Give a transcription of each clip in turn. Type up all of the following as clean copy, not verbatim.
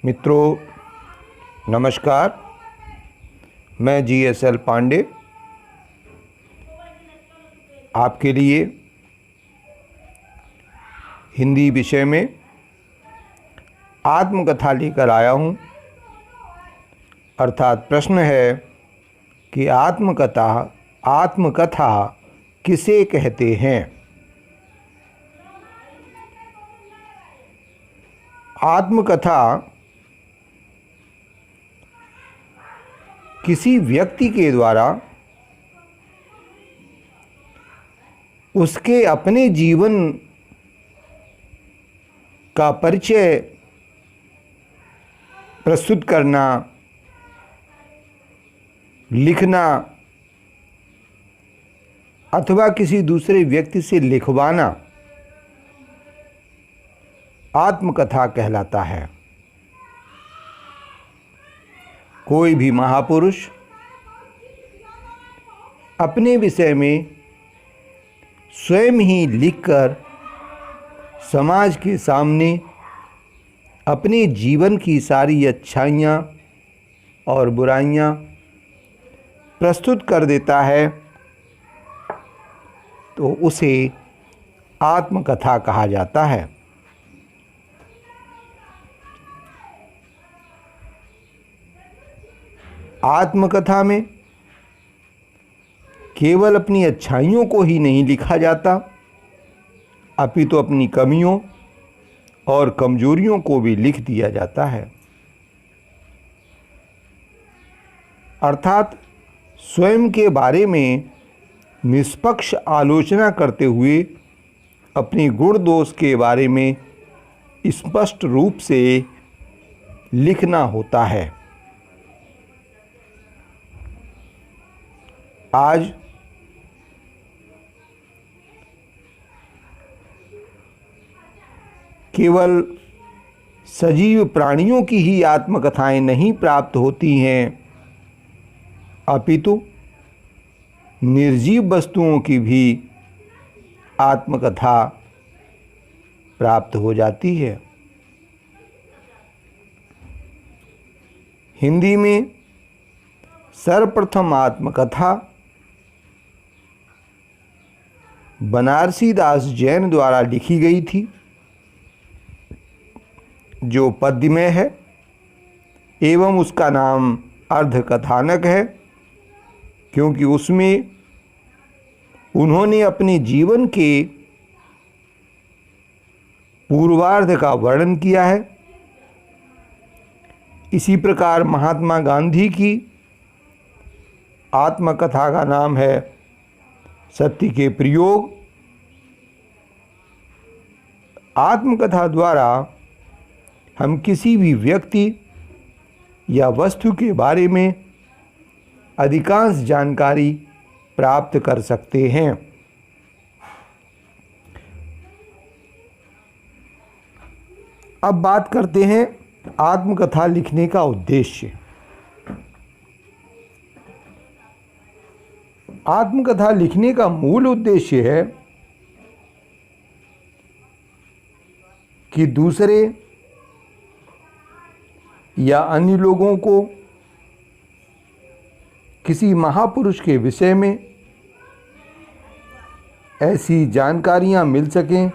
मित्रों नमस्कार। मैं GSL पांडे आपके लिए हिंदी विषय में आत्मकथा लेकर आया हूँ। अर्थात प्रश्न है कि आत्मकथा किसे कहते हैं। आत्मकथा किसी व्यक्ति के द्वारा उसके अपने जीवन का परिचय प्रस्तुत करना, लिखना अथवा किसी दूसरे व्यक्ति से लिखवाना आत्मकथा कहलाता है। कोई भी महापुरुष अपने विषय में स्वयं ही लिखकर समाज के सामने अपने जीवन की सारी अच्छाइयाँ और बुराइयाँ प्रस्तुत कर देता है तो उसे आत्मकथा कहा जाता है। आत्मकथा में केवल अपनी अच्छाइयों को ही नहीं लिखा जाता, अपितु अपनी कमियों और कमजोरियों को भी लिख दिया जाता है। अर्थात स्वयं के बारे में निष्पक्ष आलोचना करते हुए अपने गुण दोष के बारे में स्पष्ट रूप से लिखना होता है। आज केवल सजीव प्राणियों की ही आत्मकथाएं नहीं प्राप्त होती हैं, अपितु निर्जीव वस्तुओं की भी आत्मकथा प्राप्त हो जाती है। हिंदी में सर्वप्रथम आत्मकथा बनारसी दास जैन द्वारा लिखी गई थी, जो पद्यमय है एवं उसका नाम अर्धकथानक है, क्योंकि उसमें उन्होंने अपने जीवन के पूर्वार्ध का वर्णन किया है। इसी प्रकार महात्मा गांधी की आत्मकथा का नाम है सत्य के प्रयोग। आत्मकथा द्वारा हम किसी भी व्यक्ति या वस्तु के बारे में अधिकांश जानकारी प्राप्त कर सकते हैं। अब बात करते हैं आत्मकथा लिखने का उद्देश्य। आत्मकथा लिखने का मूल उद्देश्य है कि दूसरे या अन्य लोगों को किसी महापुरुष के विषय में ऐसी जानकारियां मिल सकें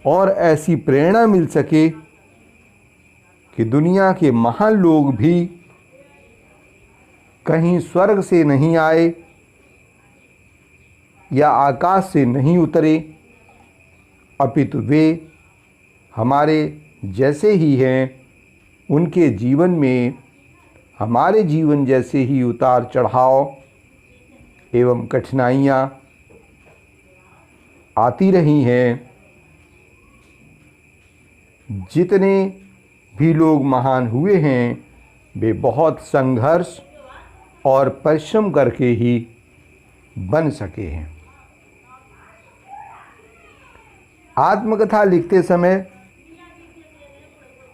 और ऐसी प्रेरणा मिल सके कि दुनिया के महान लोग भी कहीं स्वर्ग से नहीं आए या आकाश से नहीं उतरे, अपितु वे हमारे जैसे ही हैं। उनके जीवन में हमारे जीवन जैसे ही उतार चढ़ाव एवं कठिनाइयाँ आती रही हैं। जितने भी लोग महान हुए हैं वे बहुत संघर्ष और परिश्रम करके ही बन सके हैं। आत्मकथा लिखते समय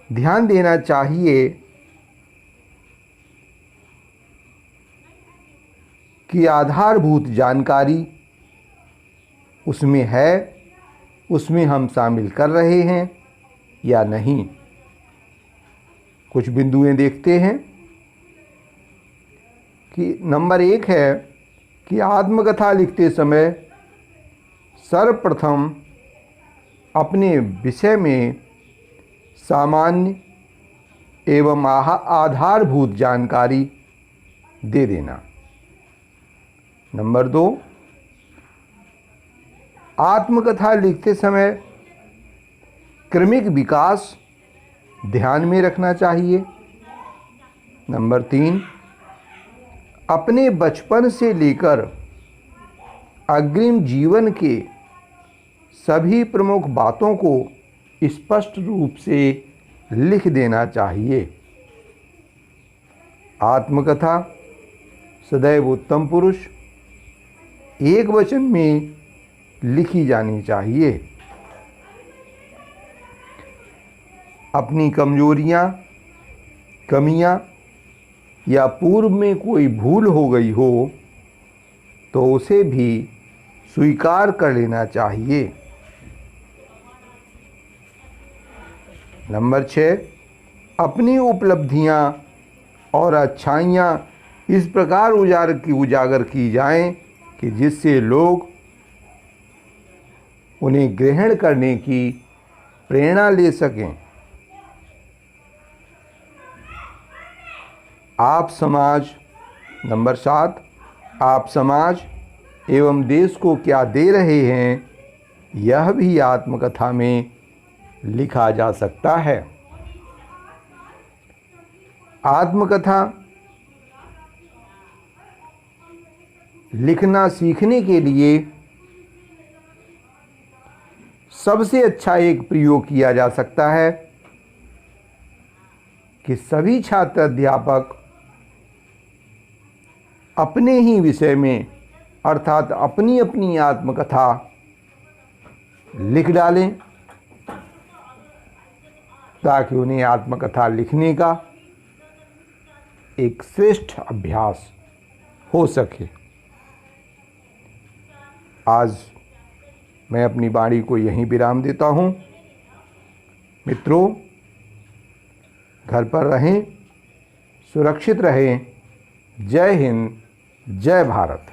ध्यान देना चाहिए कि आधारभूत जानकारी उसमें है उसमें हम शामिल कर रहे हैं या नहीं। कुछ बिंदुएं देखते हैं कि नंबर 1 है कि आत्मकथा लिखते समय सर्वप्रथम अपने विषय में सामान्य एवं आधारभूत जानकारी दे देना। नंबर 2, आत्मकथा लिखते समय क्रमिक विकास ध्यान में रखना चाहिए। नंबर 3, अपने बचपन से लेकर अग्रिम जीवन के सभी प्रमुख बातों को स्पष्ट रूप से लिख देना चाहिए। आत्मकथा सदैव उत्तम पुरुष एक वचन में लिखी जानी चाहिए। अपनी कमजोरियां, कमियां या पूर्व में कोई भूल हो गई हो तो उसे भी स्वीकार कर लेना चाहिए। नंबर 6, अपनी उपलब्धियां और अच्छाइयां इस प्रकार उजागर की जाएं कि जिससे लोग उन्हें ग्रहण करने की प्रेरणा ले सकें। आप समाज नंबर 7, आप समाज एवं देश को क्या दे रहे हैं, यह भी आत्मकथा में लिखा जा सकता है। आत्मकथा लिखना सीखने के लिए सबसे अच्छा एक प्रयोग किया जा सकता है कि सभी छात्र अध्यापक अपने ही विषय में अर्थात अपनी अपनी आत्मकथा लिख डालें ताकि उन्हें आत्मकथा लिखने का एक श्रेष्ठ अभ्यास हो सके। आज मैं अपनी वाणी को यहीं विराम देता हूँ। मित्रों, घर पर रहें, सुरक्षित रहें। जय हिंद, जय भारत।